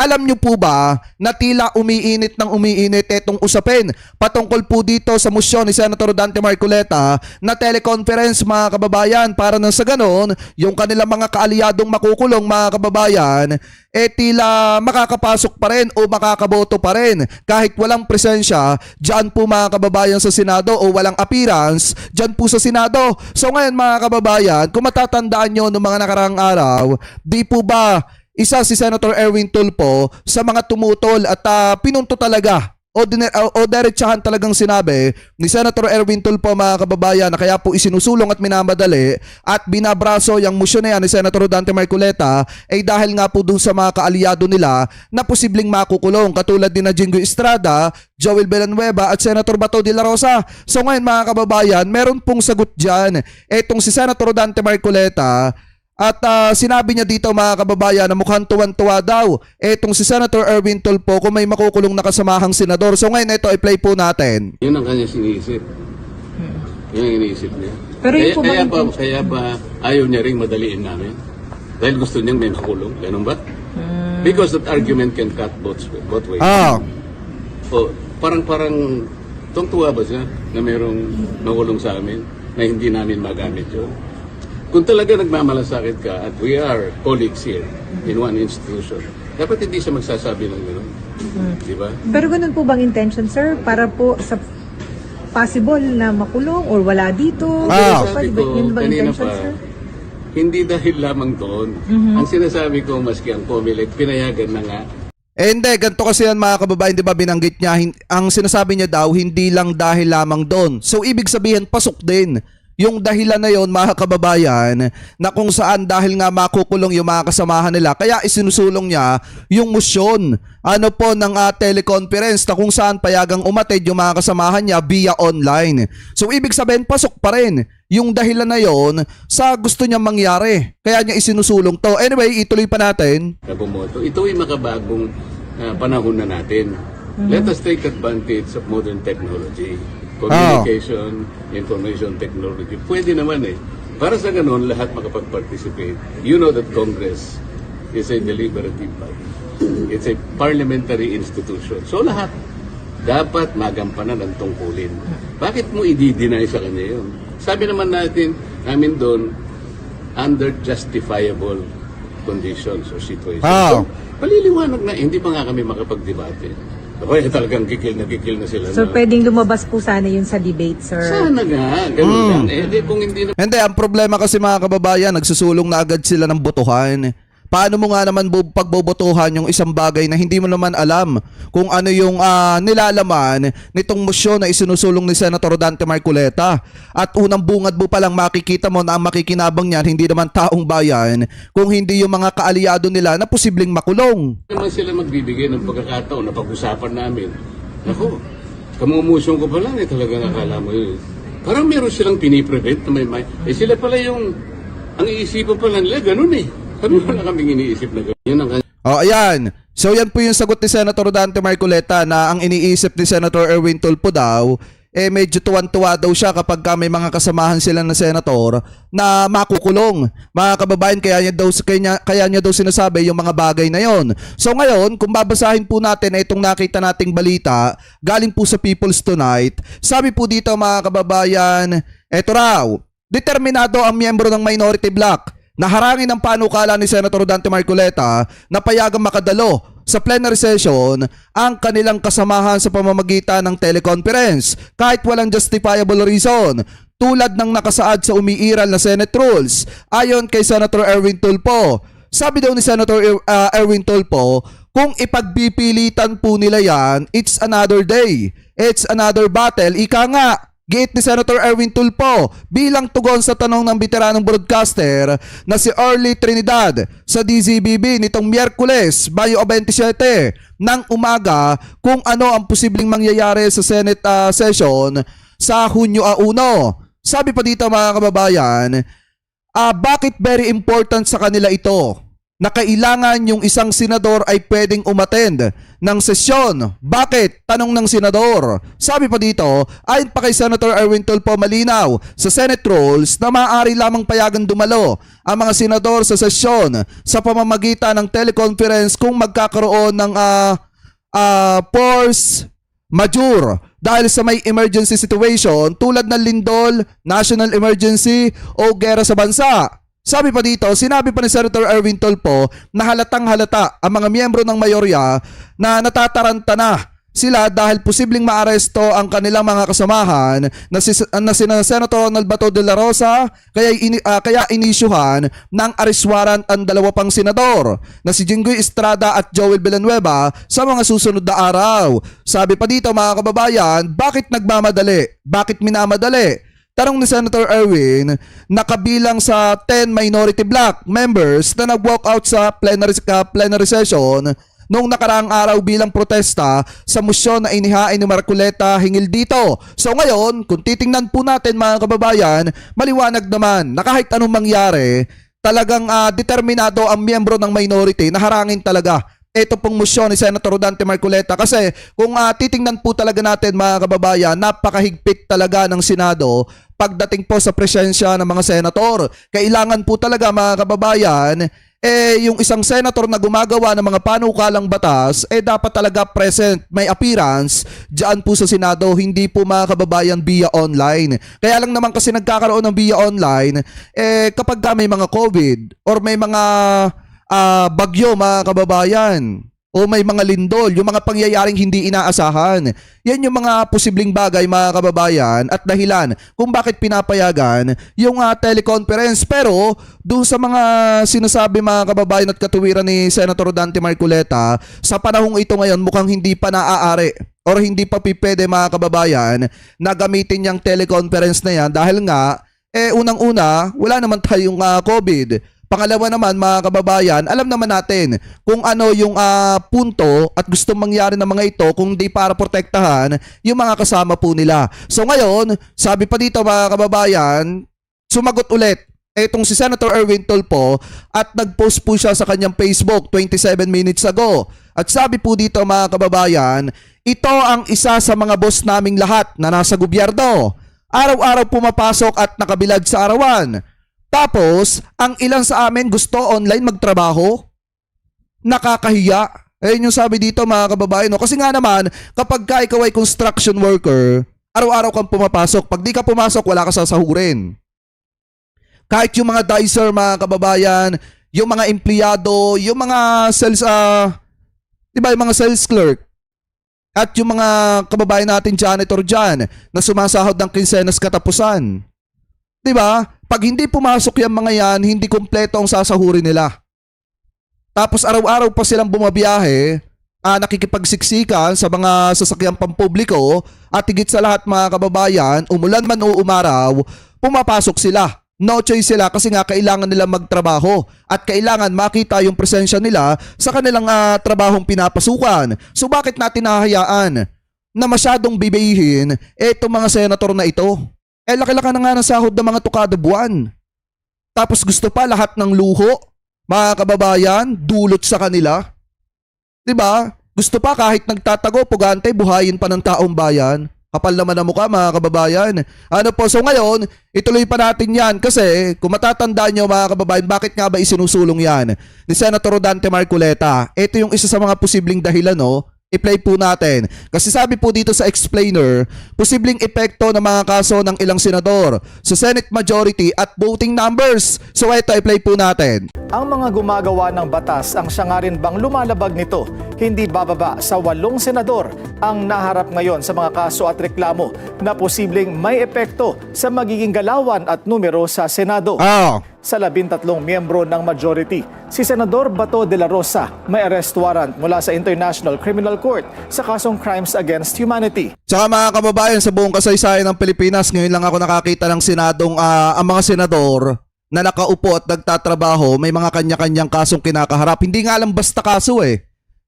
alam nyo po ba na tila umiinit ng umiinit itong usapin patungkol po dito sa motion ni Senator Dante Marcoleta na teleconference mga kababayan para na sa ganon yung kanilang mga kaalyadong makukulong mga kababayan tila makakapasok pa rin o makakaboto pa rin kahit walang presensya dyan po mga kababayan sa Senado o walang appearance dyan po sa Senado. So ngayon mga kababayan, kung matatandaan nyo noong mga nakarang araw, di po ba isa si Senator Erwin Tulfo sa mga tumutol at pinunto talaga o diretsahan talagang sinabi ni Senator Erwin Tulfo mga kababayan na kaya po isinusulong at minamadali at binabraso yung motion na yan ni Senator Dante Marcoleta ay dahil nga po dun sa mga kaalyado nila na posibleng makukulong katulad din na Jingo Estrada, Joel Villanueva at Senator Bato de la Rosa. So ngayon mga kababayan, meron pong sagot dyan etong si Senator Dante Marcoleta. At sinabi niya dito mga kababayan na mukhang tuwan-tuwa daw etong si Senator Erwin Tulfo kung may makukulong na kasamahang senador. So ngayon ito i-play po natin. Yun ang kanya siniisip. Yun ang iniisip niya. Pero Kaya ba ayaw niya ring madaliin namin? Dahil gusto niyang may makulong. Ganun ba? Because that argument can cut both ways. O, parang tungtuwa ba siya na mayroong makulong sa amin na hindi namin magamit yun? Kung talaga nagmamalasakit ka at we are colleagues here in one institution, dapat hindi siya magsasabi ng gano'n. Di ba? Pero ganun po bang intention, sir? Para po sa possible na makulong or wala dito? Sabi ko, Yun ba kanina intention, pa, sir? hindi dahil lamang doon. Ang sinasabi ko, maski ang COMELEC, pinayagan na nga. Hindi, ganito kasi yan mga kababayan, di ba binanggit niya, ang sinasabi niya daw, hindi lang dahil lamang doon. So ibig sabihin, pasok din yung dahilan na yon mga kababayan na kung saan dahil nga makukulong yung mga kasamahan nila kaya isinusulong niya yung motion ng teleconference na kung saan payagang umatid yung mga kasamahan niya via online. So ibig sabihin pasok pa rin yung dahilan na yon sa gusto niya mangyari kaya niya isinusulong to. Anyway, ituloy pa natin. Nabumoto. Ito ay makabagong panahon na natin. Let us take advantage of modern technology. Communication, information technology. Pwede naman eh. Para sa ganun, lahat makapag-participate. You know that Congress is a deliberative body. It's a parliamentary institution. So lahat dapat magampanan ang tungkulin. Bakit mo i-deny sa kanya yun? Sabi naman namin doon, under justifiable conditions or situations. So, paliliwanag na, hindi pa nga kami makapag-debate. Okay, talagang kikil na sila. So pwedeng lumabas po sana yun sa debate, sir? Sana nga, ganun lang. Kung hindi na... Hindi, ang problema kasi mga kababayan, nagsusulong na agad sila ng botohan. Paano mo nga naman pagbobotohan yung isang bagay na hindi mo naman alam kung ano yung nilalaman nitong motion na isinusulong ni Senator Dante Marcoleta. At unang bungad mo palang makikita mo na ang makikinabang niyan hindi naman taong bayan kung hindi yung mga kaalyado nila na posibleng makulong. Naman sila magbibigay ng pagkakataon na pag-usapan namin. Ako, kamumusyon ko pa lang talaga nakala mo yun. Parang meron silang piniprevent na may... sila pala yung... Ang iisipan pala nila, ganun eh. Kami wala kaming iniisip na gano'n. Yun ang ayan. So yan po yung sagot ni Senator Dante Marcoleta na ang iniisip ni Senator Erwin Tulfo daw, medyo tuwan-tuwa daw siya kapag may mga kasamahan sila na senator na makukulong. Mga kababayan, kaya niya daw sinasabi yung mga bagay na yon. So ngayon, kung babasahin po natin itong nakita nating balita, galing po sa People's Tonight, sabi po dito mga kababayan, eto raw, determinado ang miyembro ng minority bloc na harangin ang panukala ni Senator Dante Marcoleta na payagang makadalo sa plenary session ang kanilang kasamahan sa pamamagitan ng teleconference kahit walang justifiable reason tulad ng nakasaad sa umiiral na Senate rules. Ayon kay Senator Erwin Tulfo, sabi daw ni Senator Erwin Tulfo, kung ipagbipilitan po nila yan, it's another day, it's another battle. Ika nga, giit ni Senator Erwin Tulfo bilang tugon sa tanong ng veteranong broadcaster na si Orly Trinidad sa DZBB nitong Miyerkules, Mayo 27 ng umaga kung ano ang posibleng mangyayari sa Senate session sa Hunyo 1. Sabi pa dito mga kababayan, bakit very important sa kanila ito? na kailangan yung isang senador ay pwedeng umattend ng sesyon. Bakit? Tanong ng senador. Sabi pa dito, ayon pa kay Senator Erwin Tulfo malinaw sa Senate rules na maaari lamang payagan dumalo ang mga senador sa sesyon sa pamamagitan ng teleconference kung magkakaroon ng force majeure dahil sa may emergency situation tulad ng lindol, national emergency o gera sa bansa. Sabi pa dito, sinabi pa ni Senator Erwin Tulfo na halatang halata ang mga miyembro ng mayorya na natataranta na sila dahil posibleng maaresto ang kanilang mga kasamahan na sina Senator Ronald Bato de la Rosa kaya inisyuhan ng arrest warrant ang dalawa pang senador na si Jinggoy Estrada at Joel Villanueva sa mga susunod na araw. Sabi pa dito mga kababayan, bakit nagmamadali? Bakit minamadali? Tanong ni Senator Erwin na kabilang sa 10 minority black members na nag-walk out sa plenary session noong nakaraang araw bilang protesta sa motion na inihain ni Marcoleta hingil dito. So ngayon, kung titingnan po natin mga kababayan, maliwanag naman na kahit anong mangyari, talagang determinado ang miyembro ng minority na harangin talaga ito pong motion ni Senator Dante Marcoleta kasi kung titingnan po talaga natin mga kababayan, napakahigpit talaga ng Senado pagdating po sa presensya ng mga senator. Kailangan po talaga mga kababayan, yung isang senator na gumagawa ng mga panukalang batas, dapat talaga present, may appearance dyan po sa Senado, hindi po mga kababayan via online. Kaya lang naman kasi nagkakaroon ng via online, kapag may mga COVID or may mga bagyo mga kababayan o may mga lindol, yung mga pangyayaring hindi inaasahan. Yan yung mga posibleng bagay mga kababayan at dahilan kung bakit pinapayagan yung teleconference. Pero doon sa mga sinasabi mga kababayan at katuwiran ni Senator Dante Marcoleta, sa panahong ito ngayon mukhang hindi pa naaari or hindi pa pipwede mga kababayan na gamitin yung teleconference na yan dahil nga unang-una wala naman tayong COVID. Pangalawa naman mga kababayan, alam naman natin kung ano yung punto at gustong mangyari ng mga ito kung di para protektahan yung mga kasama po nila. So ngayon, sabi pa dito mga kababayan, sumagot ulit itong si Senator Erwin Tulfo at nag-post po siya sa kanyang Facebook 27 minutes ago. At sabi po dito mga kababayan, ito ang isa sa mga boss naming lahat na nasa gobyerno. Araw-araw pumapasok at nakabilad sa arawan. Tapos, ang ilan sa amin gusto online magtrabaho? Nakakahiya. Ayun yung sabi dito mga kababayan. No? Kasi nga naman, kapag ikaw ay construction worker, araw-araw kang pumapasok. Pag di ka pumasok, wala ka sasahurin. Kahit yung mga dicer mga kababayan, yung mga empleyado, yung mga sales, diba yung mga sales clerk, at yung mga kababayan natin janitor dyan na sumasahod ng kinsenas katapusan. Diba? Pag hindi pumasok yung mga yan, hindi kompleto ang sasahurin nila. Tapos araw-araw pa silang bumabiyahe, nakikipagsiksikan sa mga sasakyang pampubliko at higit sa lahat mga kababayan, umulan man o umaraw, pumapasok sila. No choice sila kasi nga kailangan nila magtrabaho at kailangan makita yung presensya nila sa kanilang trabahong pinapasukan. So bakit natin nahahayaan na masyadong bibihin itong mga senator na ito? Laki-laki na nga ng sahod ng mga tukada buwan. Tapos gusto pa lahat ng luho, mga kababayan, dulot sa kanila. Diba? Gusto pa kahit nagtatago, pugante, buhayin pa ng taong bayan. Kapal naman ang mukha mga kababayan. Ano po, so ngayon, ituloy pa natin yan kasi kung matatandaan nyo mga kababayan, bakit nga ba isinusulong yan ni Senator Dante Marcoleta? Ito yung isa sa mga posibleng dahilan, no? I-play po natin. Kasi sabi po dito sa explainer, posibleng epekto ng mga kaso ng ilang senador sa Senate majority at voting numbers. So ito, i-play po natin. Ang mga gumagawa ng batas ang siya nga rin bang lumalabag nito, hindi bababa sa 8 senador ang naharap ngayon sa mga kaso at reklamo na posibleng may epekto sa magiging galawan at numero sa Senado. Sa 13 miyembro ng majority, si Senador Bato de la Rosa may arrest warrant mula sa International Criminal Court sa kasong Crimes Against Humanity. Tsaka mga kababayan, sa buong kasaysayan ng Pilipinas, ngayon lang ako nakakita ng Senadong ang mga senador na nakaupo at nagtatrabaho, may mga kanya-kanyang kasong kinakaharap. Hindi nga lang basta kaso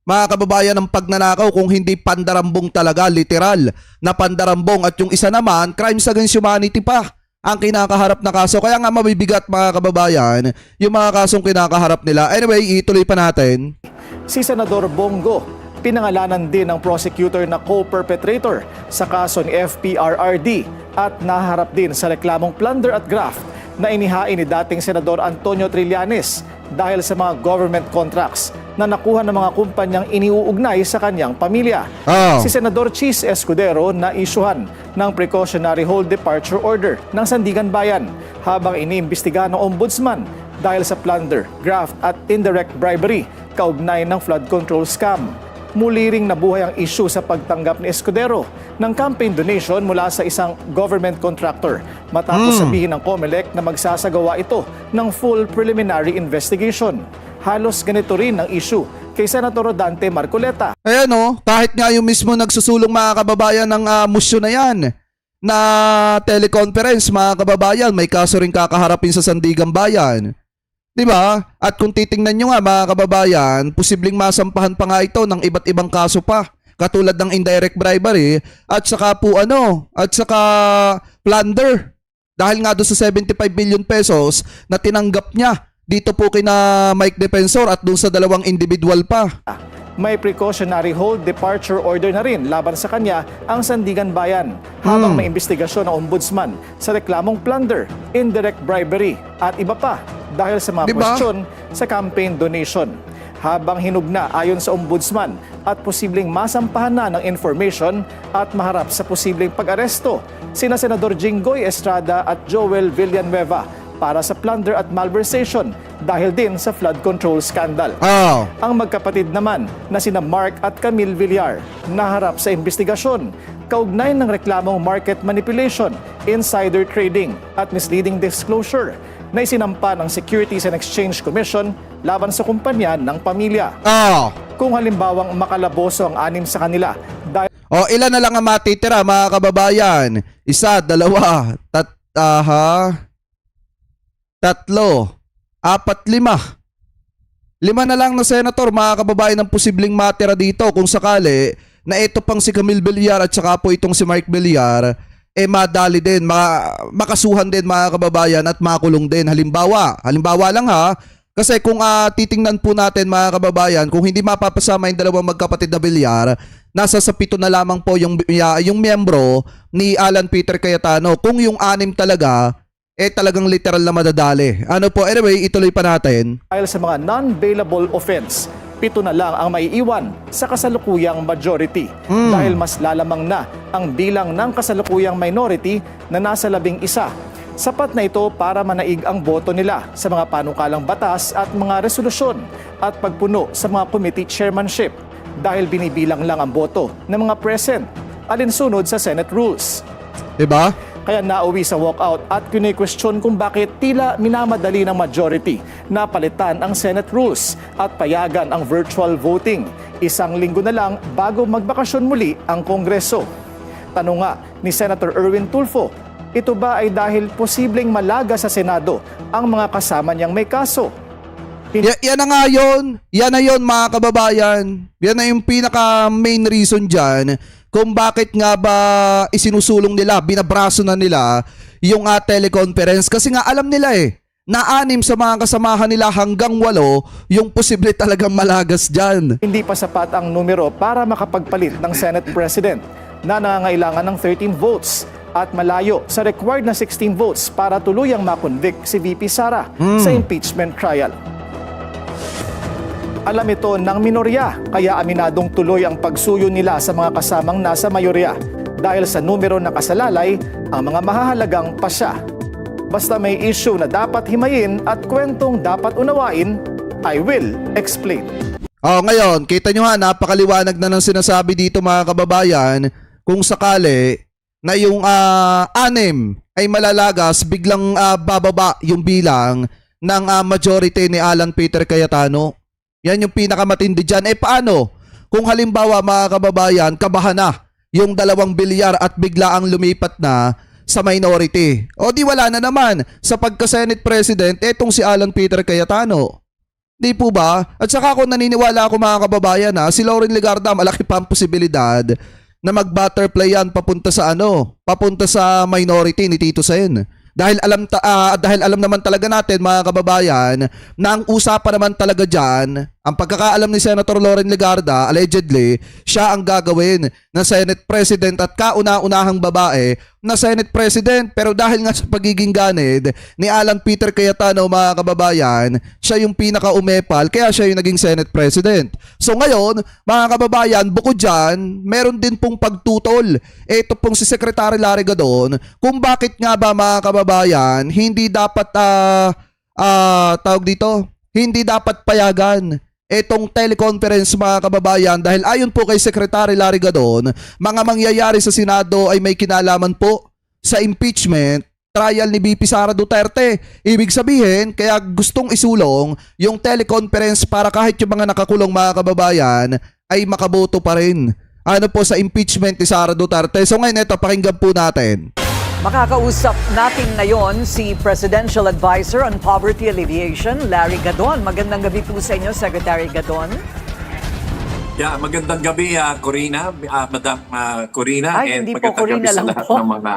Mga kababayan, ng pagnanakaw kung hindi pandarambong talaga, literal na pandarambong. At yung isa naman, crimes against humanity pa. ang kinakaharap na kaso. Kaya nga mabibigat mga kababayan yung mga kasong kinakaharap nila. Anyway, ituloy pa natin. Si Senador Bongo, pinangalanan din ng prosecutor na co-perpetrator sa kaso ni FPRRD at naharap din sa reklamong plunder at graft na inihain ni dating Senador Antonio Trillanes dahil sa mga government contracts na nakuha ng mga kumpanyang iniuugnay sa kanyang pamilya. Oh. Si Senador Chis Escudero na isyuhan ng precautionary hold departure order ng Sandigan Bayan habang iniimbestigahan ng ombudsman dahil sa plunder, graft at indirect bribery kaugnay ng flood control scam. Muli ring nabuhay ang issue sa pagtanggap ni Escudero ng campaign donation mula sa isang government contractor matapos sabihin ng COMELEC na magsasagawa ito ng full preliminary investigation. Halos ganito rin ang issue kay Senator Rodante Marcoleta. Ayan o, kahit nga yung mismo nagsusulong mga kababayan ng musyo na yan, na teleconference mga kababayan, may kaso rin kakaharapin sa Sandigan Bayan. Diba? At kung titingnan nyo nga mga kababayan, posibleng masampahan pa nga ito ng iba't ibang kaso pa. Katulad ng indirect bribery at saka po at saka plunder. Dahil nga doon sa 75 billion pesos na tinanggap niya dito po kina Mike Defensor at doon sa dalawang individual pa. May precautionary hold departure order na rin laban sa kanya ang Sandigan Bayan habang may investigasyon ng ombudsman sa reklamong plunder, indirect bribery at iba pa dahil sa mga question sa campaign donation. Habang hinugna ayon sa ombudsman at posibleng masampahan na ng information at maharap sa posibleng pag-aresto sina Senador Jinggoy Estrada at Joel Villanueva para sa plunder at malversation dahil din sa flood control scandal. Oh. Ang magkapatid naman na sina Mark at Camille Villar naharap sa investigasyon kaugnay ng reklamong market manipulation, insider trading at misleading disclosure na isinampa ng Securities and Exchange Commission laban sa kumpanya ng pamilya. Oh. Kung halimbawang makalaboso ang anim sa kanila dahil Ilan na lang ang matitira mga kababayan? 1, 2, 3, 4, 5. 5 na lang na senator mga kababayan ang posibleng matira dito kung sakali na ito pang si Camille Villar at saka po itong si Mark Villar madali din, makasuhan din mga kababayan at makulong din. Halimbawa lang ha, kasi kung titingnan po natin mga kababayan, kung hindi mapapasama yung dalawang magkapatid na Villar, nasa sa 7 na lamang po yung miyembro ni Alan Peter Cayetano. Kung yung 6 talaga, talagang literal na madadali. Ano po, anyway, ituloy pa natin. dahil sa mga non-bailable offense, 7 na lang ang maiiwan sa kasalukuyang majority dahil mas lalamang na ang bilang ng kasalukuyang minority na nasa 11. Sapat na ito para manaig ang boto nila sa mga panukalang batas at mga resolusyon at pagpuno sa mga committee chairmanship dahil binibilang lang ang boto ng mga present alinsunod sa Senate rules. Diba? Kaya nauwi sa walkout at kini-question kung bakit tila minamadali ng majority na palitan ang Senate rules at payagan ang virtual voting. 1 linggo na lang bago magbakasyon muli ang Kongreso. Tanong nga ni Senator Erwin Tulfo, ito ba ay dahil posibleng malaga sa Senado ang mga kasama niyang may kaso? Yan na nga yun. Yan na yun mga kababayan. Yan na yung pinaka main reason dyan kung bakit nga ba isinusulong nila, binabraso na nila yung teleconference. Kasi nga alam nila na 6 sa mga kasamahan nila hanggang 8 yung posible talagang malagas dyan. Hindi pa sapat ang numero para makapagpalit ng Senate President na nangangailangan ng 13 votes at malayo sa required na 16 votes para tuluyang makonvict si VP Sara sa impeachment trial. Alam ito ng minorya, kaya aminadong tuloy ang pagsuyo nila sa mga kasamang nasa mayorya dahil sa numero na kasalalay ang mga mahahalagang pasya. Basta may issue na dapat himayin at kwentong dapat unawain, I will explain. Ngayon, kita nyo nga, napakaliwanag na ng sinasabi dito mga kababayan, kung sakali na yung 6 ay malalagas, biglang bababa yung bilang ng majority ni Alan Peter Cayetano. Yan yung pinakamatindi dyan. Paano? Kung halimbawa mga kababayan, kabahan na yung 2 Villar at bigla ang lumipat na sa minority. O di wala na naman sa pagka-Senate President, etong si Alan Peter Cayetano. Di po ba? At saka kung naniniwala ako mga kababayan si Lauren Legarda, malaki pa ang posibilidad na mag-butterfly yan papunta sa papunta sa minority ni Tito Sen. Dahil alam naman talaga natin mga kababayan na ang usapan naman talaga diyan, ang pagkakaalam ni Senator Loren Legarda, allegedly, siya ang gagawin na Senate President at kauna-unahang babae na Senate President. Pero dahil nga sa pagiging ganid ni Alan Peter Cayetano mga kababayan, siya yung pinaka-umepal kaya siya yung naging Senate President. So ngayon, mga kababayan, bukod dyan, meron din pong pagtutol. Ito pong si Secretary Larry Gadon kung bakit nga ba mga kababayan hindi dapat tawag dito, hindi dapat payagan etong teleconference mga kababayan dahil ayon po kay Secretary Larry Gadon, mga mangyayari sa Senado ay may kinalaman po sa impeachment trial ni VP Sara Duterte. Ibig sabihin, kaya gustong isulong yung teleconference para kahit yung mga nakakulong mga kababayan ay makaboto pa rin po sa impeachment ni Sara Duterte. So ngayon ito, pakinggan po natin. Makakausap natin ngayon si Presidential Advisor on Poverty Alleviation, Larry Gadon. Magandang gabi po sa inyo, Secretary Gadon. Yeah, magandang gabi, Corina, Madam Corina. Ay, and hindi po magandang Corina gabi sa lang lahat po. ng mga...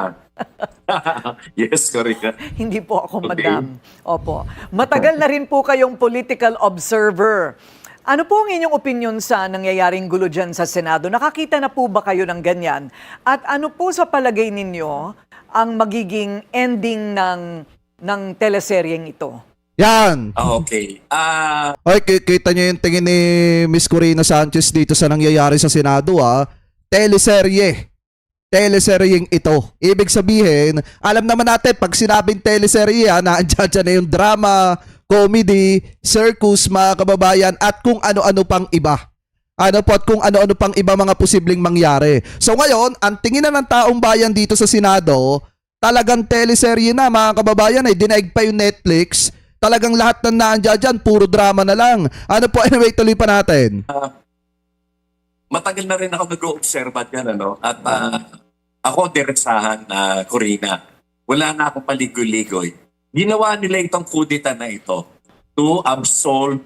Yes, Corina. Hindi po ako Okay. madam. Opo. Matagal na rin po kayong political observer. Ano po ang inyong opinion sa nangyayaring gulo dyan sa Senado? Nakakita na po ba kayo ng ganyan? At ano po sa palagay ninyo ang magiging ending ng teleseryeng ito? Yan. Okay. Okay, kita niyo yung tingin ni Miss Corina Sanchez dito sa nangyayari sa Senado teleserye. Teleseryeng ito. Ibig sabihin, alam naman natin pag sinabing teleserye naandyan na yung drama, comedy, circus mga kababayan at kung ano-ano pang iba. At kung ano-ano pang iba mga posibleng mangyari. So ngayon, ang tingin na ng taong bayan dito sa Senado, talagang teleserye na mga kababayan ay dinaig pa yung Netflix. Talagang lahat ng naandyan dyan, puro drama na lang. Anyway, tuloy pa natin. Matagal na rin ako nag-o-observe yan, ano? At ako, diretsahan, Corina. Wala na akong paligoy-ligoy. Ginawa nila itong kudita na ito to absolve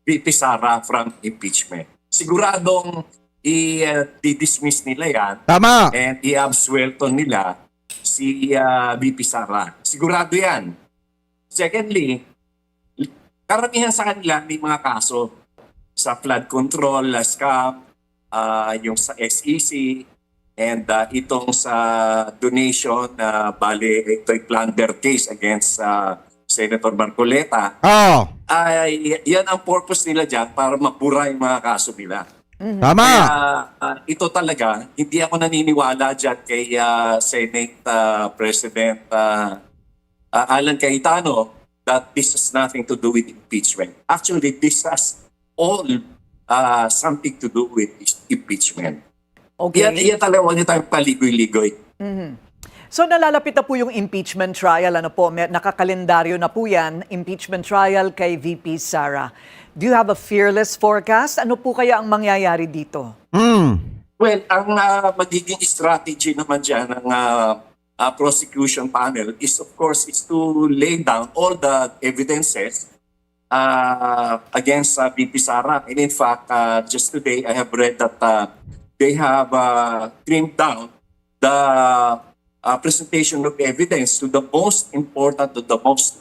VP Sara from impeachment. Siguradong i-dismiss nila yan Tama. and i-absuelto nila si VP Sara. Sigurado yan. Secondly, karamihan sa kanila may mga kaso sa flood control, scam, yung sa SEC, and itong sa donation, bale, ito'y plunder case against Senator Marcoleta. Oh, Ay, yan ang purpose nila dyan para mapura yung mga kaso nila. tama. Kaya ito talaga, hindi ako naniniwala dyan kay Senate President Alan Cayetano that this has nothing to do with impeachment. Actually, this has all something to do with impeachment. Okay. Yan talaga, huwag niyo tayong paligoy-ligoy. So nalalapit na po yung impeachment trial. Nakakalendaryo na po yan. Impeachment trial kay VP Sara. Do you have a fearless forecast? Ano po kaya ang mangyayari dito? Well, ang magiging strategy naman dyan ng prosecution panel is of course is to lay down all the evidences against VP Sara. And in fact, just today I have read that they have trimmed down the presentation of evidence to the most important, to the most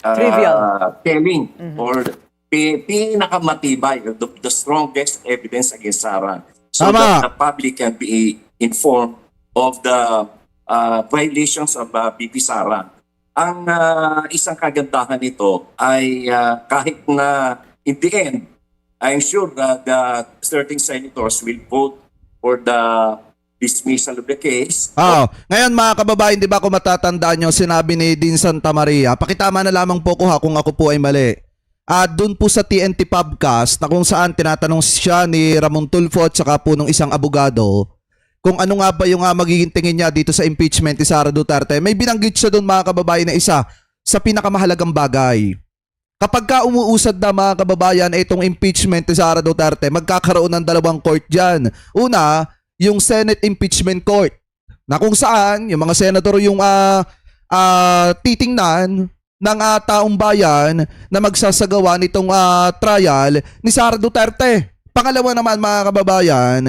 Trivial. telling or pinakamatibay, the strongest evidence against Sara. So Tama. that the public can be informed of the violations of VP Sara. Ang isang kagandahan nito ay kahit na in the end, I'm sure that the certain senators will vote for the dismissal of the case. Ngayon mga kababayan, di ba kung matatandaan nyo, sinabi ni Dean Santa Maria, pakitama na lamang po ko kung ako po ay mali. Doon po sa TNT Podcast na kung saan tinatanong siya ni Ramon Tulfo at saka po nung isang abogado kung ano nga ba yung magiging tingin niya dito sa impeachment ni Sara Duterte. May binanggit siya doon mga kababayan na isa sa pinakamahalagang bagay. Kapag ka umuusad na mga kababayan itong impeachment ni Sara Duterte, magkakaroon ng dalawang court dyan. Una, yung Senate Impeachment Court na kung saan yung mga senador yung titingnan ng taong bayan na magsasagawa nitong trial ni Sara Duterte. Pangalawa naman mga kababayan,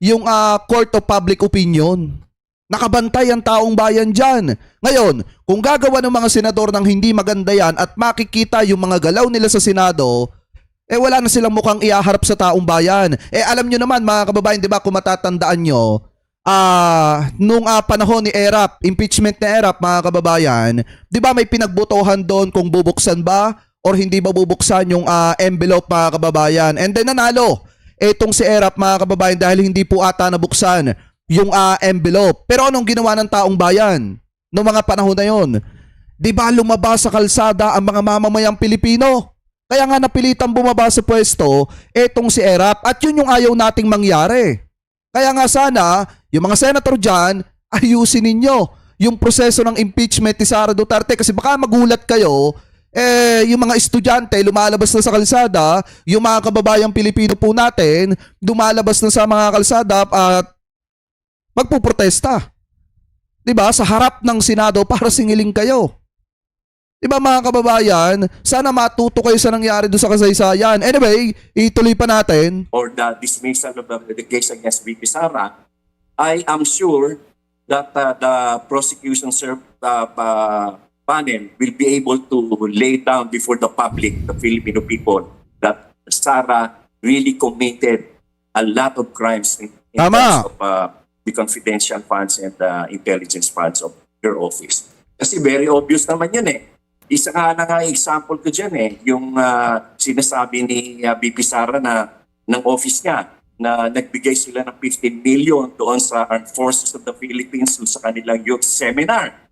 yung Court of Public Opinion Nakabantay ang taong bayan dyan. Ngayon, kung gagawa ng mga senador ng hindi maganda yan at makikita yung mga galaw nila sa Senado, wala na silang mukhang iaharap sa taong bayan. Alam nyo naman mga kababayan, di ba, kung matatandaan nyo, nung panahon ni ERAP, impeachment ni ERAP mga kababayan, di ba may pinagbotohan doon kung bubuksan ba or hindi ba bubuksan yung envelope mga kababayan. And then nanalo etong si ERAP mga kababayan dahil hindi po ata nabuksan yung envelope. Pero anong ginawa ng taong bayan noong mga panahon na yon? Di ba lumabas sa kalsada ang mga mamamayang Pilipino? Kaya nga napilitang bumaba sa pwesto etong si ERAP at yun yung ayaw nating mangyari. Kaya nga sana, yung mga senator dyan, ayusin ninyo yung proseso ng impeachment ni Sara Duterte kasi baka magulat kayo, yung mga estudyante lumalabas na sa kalsada, yung mga kababayang Pilipino po natin, lumalabas na sa mga kalsada at magpuprotesta. 'Di ba? Sa harap ng Senado para singilin kayo. 'Di ba mga kababayan? Sana matuto kayo sa nangyari doon sa kasaysayan. Anyway, ituloy pa natin. Or the dismissal of the case against VP Sara, I am sure that the prosecution panel will be able to lay down before the public, the Filipino people, that Sara really committed a lot of crimes in Tama. terms of the confidential funds and the intelligence funds of her office. Kasi very obvious naman yun eh. Isa nga na nga example ko dyan eh, yung sinasabi ni VP Sara na ng office niya na nagbigay sila ng 15 million doon sa Armed Forces of the Philippines sa kanilang youth seminar.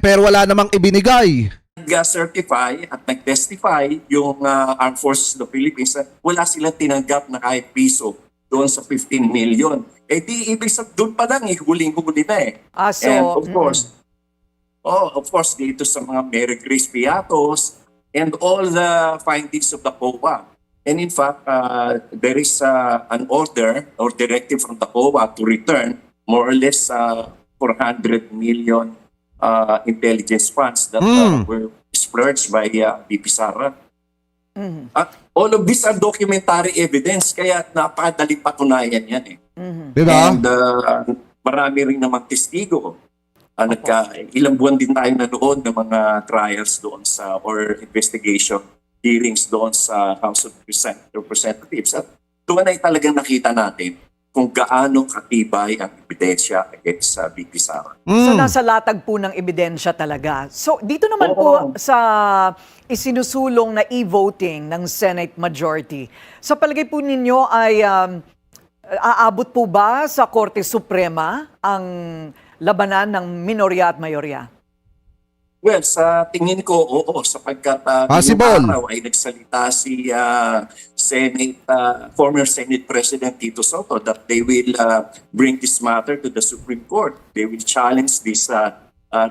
Pero wala namang ibinigay. Nag-certify at nag-testify yung Armed Forces of the Philippines na wala silang tinanggap na kahit piso doon sa 15 million. Di ibig sabihin, doon pa lang huling-huli na eh. So, And of course, dito sa mga Mary Grace Piatos and all the findings of the COA. And in fact, there is an order or directive from the COA to return more or less 400 million intelligence funds that were splurged by VP Sara. All of these are documentary evidence, kaya napakadaling patunayan yan eh. Diba? And marami rin namang testigo. Ilang buwan din tayo nanood ng mga trials doon sa or investigation hearings doon sa House of Representatives. At doon ay talagang nakita natin kung gaano katibay ang ebidensya against sa VP Sara. So nasa latag po ng ebidensya talaga. So dito naman po sa isinusulong na e-voting ng Senate majority, sa palagay po ninyo ay aabot po ba sa Korte Suprema ang labanan ng minorya at mayorya? Well, sa tingin ko, oo, sapagkat Possible. ngayong araw ay nagsalita si former Senate President Tito Soto that they will bring this matter to the Supreme Court. They will challenge this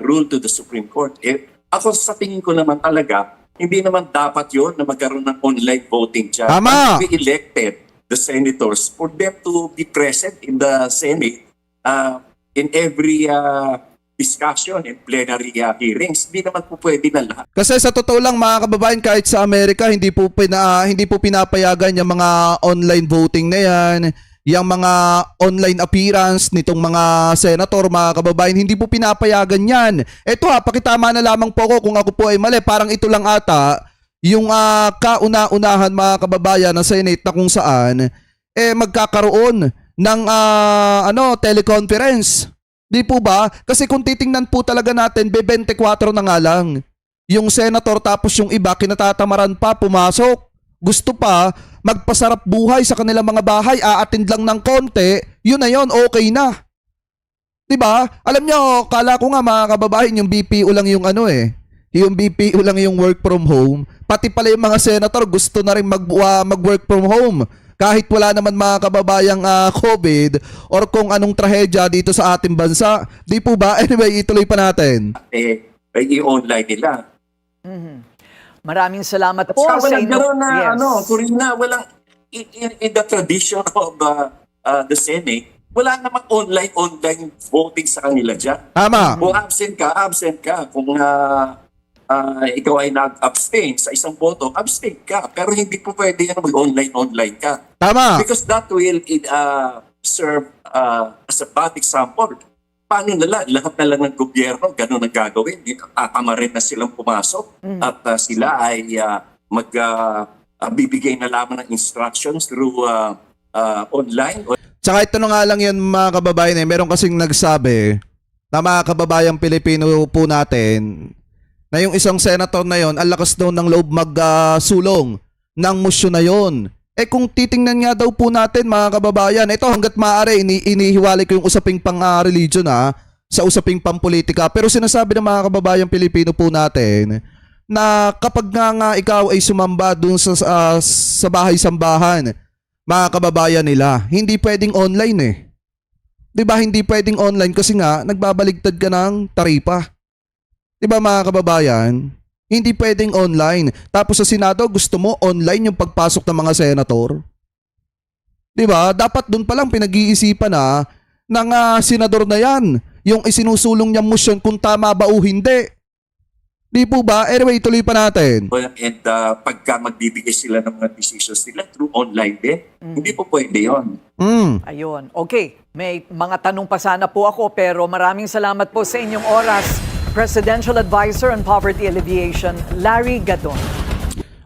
rule to the Supreme Court. Ako sa tingin ko naman talaga, hindi naman dapat yon na magkaroon ng online voting dyan. Tama. We elected the senators for them to be present in the Senate in every discussion and plenary hearings. Hindi naman po pwede na lahat. Kasi sa totoo lang mga kababayan, kahit sa Amerika hindi po pinapayagan yung mga online voting na yan, yung mga online appearance nitong mga senator, mga kababayan, hindi po pinapayagan yan. Ito pakitama na lamang po ako kung ako po ay mali. Parang ito lang ata yung kauna-unahan mga kababayan ng Senate na kung saan magkakaroon ng teleconference. Di po ba? Kasi kung titingnan po talaga natin, 24 na nga lang yung senator tapos yung iba kinatatamaran pa pumasok. Gusto pa magpasarap buhay sa kanilang mga bahay, aattend lang ng konti, yun na yun, okay na. Di ba? Alam nyo, kala ko nga mga kababayan, yung BPO lang yung yung BPO lang yung work from home. Pati pala yung mga senator gusto na rin mag-work from home. Kahit wala naman mga kababayang COVID or kung anong trahedya dito sa ating bansa. Di po ba? Anyway, ituloy pa natin. I-online nila. Maraming salamat At po saka sa walang inyo. gano'n na, Yes. Corina, walang, in the tradition of the Senate, wala namang online voting sa kanila dyan. Tama. Kung absent ka. Kung ikaw ay nag-abstain sa isang boto, abstain ka. Pero hindi po pwede yan mag-online ka. Tama. Because that will serve as a bad example. Paano nila? Lahat na lang ng gobyerno, ganun ang gagawin. Tatama rin na silang pumasok at sila ay bibigay na lamang ng instructions through online. Tsaka ito na nga lang yan mga kababayan meron kasing nagsabi na mga kababayang Pilipino po natin na yung isang senator na yon ang lakas daw ng loob magsulong ng motion na yon. Kung titingnan nga daw po natin mga kababayan, ito hanggat maaari inihiwalay ko yung usaping pang-religion sa usaping pang-politika. Pero sinasabi ng mga kababayang Pilipino po natin na kapag nga ikaw ay sumamba dun sa bahay-sambahan, mga kababayan nila, hindi pwedeng online 'Di ba hindi pwedeng online kasi nga nagbabaligtad ka ng taripa. 'Di ba mga kababayan? Hindi pwedeng online. Tapos sa Senado gusto mo online yung pagpasok ng mga senator. 'Di ba? Dapat doon pa lang pinag-iisipan ng senador na 'yan, yung isinusulong niyang motion kung tama ba o hindi. Di po ba? Anyway, tuloy pa natin. And pagka magbibigay sila ng mga decisions nila through online din, hindi po pwede yun. Ayun. Okay. May mga tanong pa sana po ako pero maraming salamat po sa inyong oras. Presidential Advisor on Poverty Alleviation, Larry Gadon.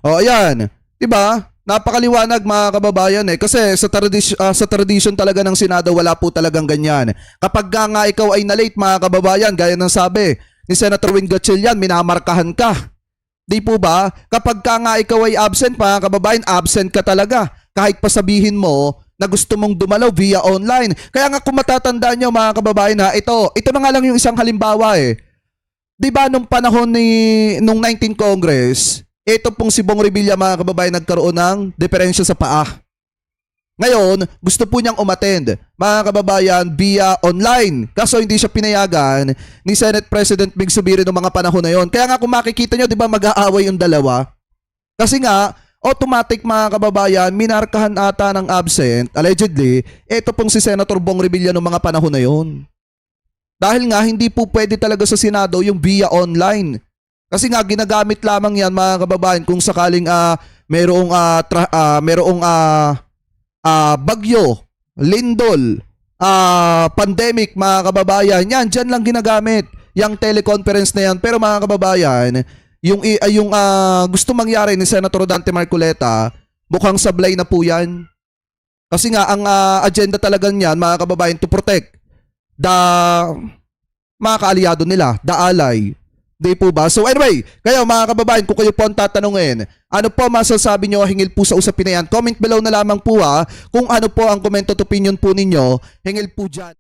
Ayan. Diba? Napakaliwanag mga kababayan kasi sa tradition talaga ng Senado wala po talagang ganyan. Kapag nga ikaw ay na-late mga kababayan, gaya ng sabi ni Senator Wing Gatchalian, minamarkahan ka. Di po ba? Kapag nga ikaw ay absent mga kababayan, absent ka talaga. Kahit pa sabihin mo na gusto mong dumalaw via online. Kaya nga kung matatandaan nyo mga kababayan ito na nga lang yung isang halimbawa Di ba nung panahon nung 19 Congress, ito pong si Bong Revilla mga kababayan nagkaroon ng diferensya sa paa. Ngayon, gusto po niyang umattend mga kababayan via online. Kaso hindi siya pinayagan ni Senate President Mig Subiri noong mga panahon na yon. Kaya nga kung makikita nyo, di ba mag-aaway yung dalawa? Kasi nga, automatic mga kababayan, minarkahan ata ng absent, allegedly, ito pong si Senator Bong Revilla noong mga panahon na yon. Dahil nga, hindi po pwede talaga sa Senado yung via online. Kasi nga, ginagamit lamang yan mga kababayan kung sakaling merong bagyo, lindol, pandemic mga kababayan. Yan, dyan lang ginagamit yung teleconference na yan. Pero mga kababayan, yung gusto mangyari ni Senator Dante Marcoleta, mukhang sablay na po yan. Kasi nga, ang agenda talaga niyan, mga kababayan, to protect mga kaalyado nila, the ally. Di po ba? So anyway, kayo mga kababayan, kung kayo po ang tatanungin, ano po masasabi nyo hingil po sa usapin na yan? Comment below na lamang po kung ano po ang comment at opinion po ninyo hingil po dyan.